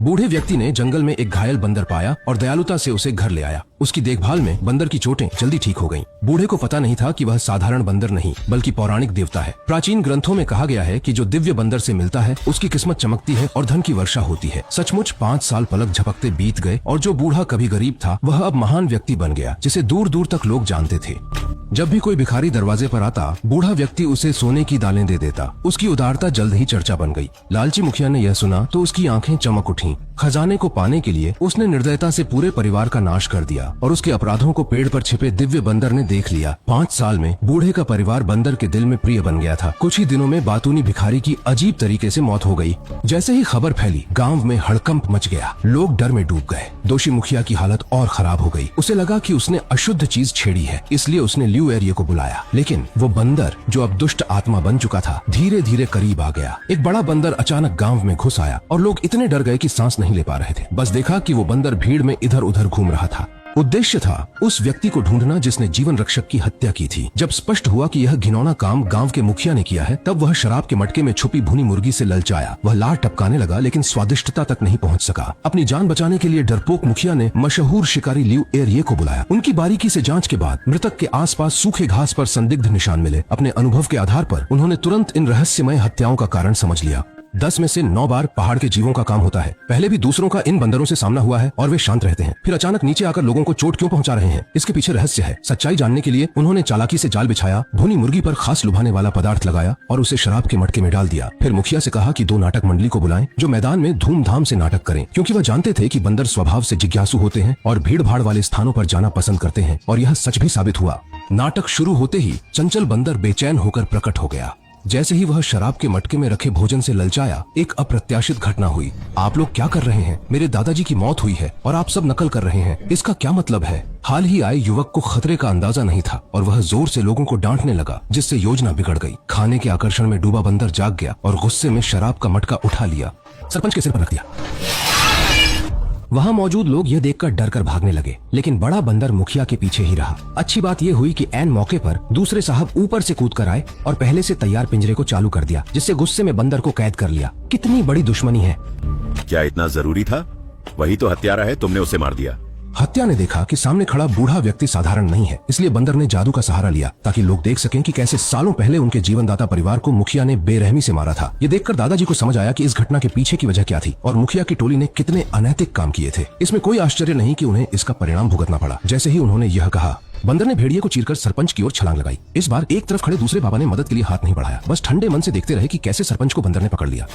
बूढ़े व्यक्ति ने जंगल में एक घायल बंदर पाया और दयालुता से उसे घर ले आया। उसकी देखभाल में बंदर की चोटें जल्दी ठीक हो गईं। बूढ़े को पता नहीं था कि वह साधारण बंदर नहीं बल्कि पौराणिक देवता है। प्राचीन ग्रंथों में कहा गया है कि जो दिव्य बंदर से मिलता है उसकी किस्मत चमकती है और धन की वर्षा होती है। सचमुच 5 साल पलक झपकते बीत गए और जो बूढ़ा कभी गरीब था वह अब महान व्यक्ति बन गया जिसे दूर दूर तक लोग जानते थे। जब भी कोई भिखारी दरवाजे पर आता, बूढ़ा व्यक्ति उसे सोने की दालें दे देता। उसकी उदारता जल्द ही चर्चा बन गई। लालची मुखिया ने यह सुना तो उसकी आंखें चमक उठीं। खजाने को पाने के लिए उसने निर्दयता से पूरे परिवार का नाश कर दिया और उसके अपराधों को पेड़ पर छिपे दिव्य बंदर ने देख लिया। 5 साल में बूढ़े का परिवार बंदर के दिल में प्रिय बन गया था। कुछ ही दिनों में बातूनी भिखारी की अजीब तरीके से मौत हो गई। जैसे ही खबर फैली, गांव में हड़कंप मच गया। लोग डर में डूब गए। दोषी मुखिया की हालत और खराब हो गई। उसे लगा कि उसने अशुद्ध चीज छेड़ी है, इसलिए उसने ल्यू एरिये को बुलाया। लेकिन वो बंदर जो अब दुष्ट आत्मा बन चुका था, धीरे धीरे करीब आ गया। एक बड़ा बंदर अचानक गांव में घुस आया और लोग इतने डर गए कि सांस नहीं ले पा रहे थे। बस देखा कि वो बंदर भीड़ में इधर उधर घूम रहा था। उद्देश्य था उस व्यक्ति को ढूंढना जिसने जीवन रक्षक की हत्या की थी। जब स्पष्ट हुआ कि यह घिनौना काम गांव के मुखिया ने किया है, तब वह शराब के मटके में छुपी भुनी मुर्गी से ललचाया। वह लार टपकाने लगा लेकिन स्वादिष्टता तक नहीं पहुंच सका। अपनी जान बचाने के लिए डरपोक मुखिया ने मशहूर शिकारी ल्यू एरिये को बुलाया। उनकी बारीकी से जांच के बाद मृतक के आसपास सूखे घास पर संदिग्ध निशान मिले। अपने अनुभव के आधार पर उन्होंने तुरंत इन रहस्यमय हत्याओं का कारण समझ लिया। 10 में से 9 बार पहाड़ के जीवों का काम होता है। पहले भी दूसरों का इन बंदरों से सामना हुआ है और वे शांत रहते हैं। फिर अचानक नीचे आकर लोगों को चोट क्यों पहुंचा रहे हैं, इसके पीछे रहस्य है। सच्चाई जानने के लिए उन्होंने चालाकी से जाल बिछाया, भुनी मुर्गी पर खास लुभाने वाला पदार्थ लगाया और उसे शराब के मटके में डाल दिया। फिर मुखिया से कहा कि 2 नाटक मंडली को बुलाएं जो मैदान में धूमधाम से नाटक करें, क्योंकि वह जानते थे कि बंदर स्वभाव से जिज्ञासु होते हैं और भीड़ भाड़ वाले स्थानों पर जाना पसंद करते हैं। और यह सच भी साबित हुआ। नाटक शुरू होते ही चंचल बंदर बेचैन होकर प्रकट हो गया। जैसे ही वह शराब के मटके में रखे भोजन से ललचाया, एक अप्रत्याशित घटना हुई। आप लोग क्या कर रहे हैं? मेरे दादाजी की मौत हुई है और आप सब नकल कर रहे हैं। इसका क्या मतलब है? हाल ही आए युवक को खतरे का अंदाजा नहीं था और वह जोर से लोगों को डांटने लगा, जिससे योजना बिगड़ गई। खाने के आकर्षण में डूबा बंदर जाग गया और गुस्से में शराब का मटका उठा लिया, सरपंच के सिर पर रख दिया। वहां मौजूद लोग यह देखकर डर कर भागने लगे, लेकिन बड़ा बंदर मुखिया के पीछे ही रहा। अच्छी बात यह हुई कि ऐन मौके पर दूसरे साहब ऊपर से कूद कर आए और पहले से तैयार पिंजरे को चालू कर दिया, जिससे गुस्से में बंदर को कैद कर लिया। कितनी बड़ी दुश्मनी है। क्या इतना जरूरी था? वही तो हत्यारा है, तुमने उसे मार दिया। हत्या ने देखा कि सामने खड़ा बूढ़ा व्यक्ति साधारण नहीं है, इसलिए बंदर ने जादू का सहारा लिया ताकि लोग देख सकें कि कैसे सालों पहले उनके जीवनदाता परिवार को मुखिया ने बेरहमी से मारा था। ये देखकर दादाजी को समझ आया कि इस घटना के पीछे की वजह क्या थी और मुखिया की टोली ने कितने अनैतिक काम किए थे। इसमें कोई आश्चर्य नहीं कि उन्हें इसका परिणाम भुगतना पड़ा। जैसे ही उन्होंने यह कहा, बंदर ने भेड़िए को चीरकर सरपंच की ओर छलांग लगाई। इस बार एक तरफ खड़े दूसरे बाबा ने मदद के लिए हाथ नहीं बढ़ाया, बस ठंडे मन से देखते रहे कि कैसे सरपंच को बंदर ने पकड़ लिया।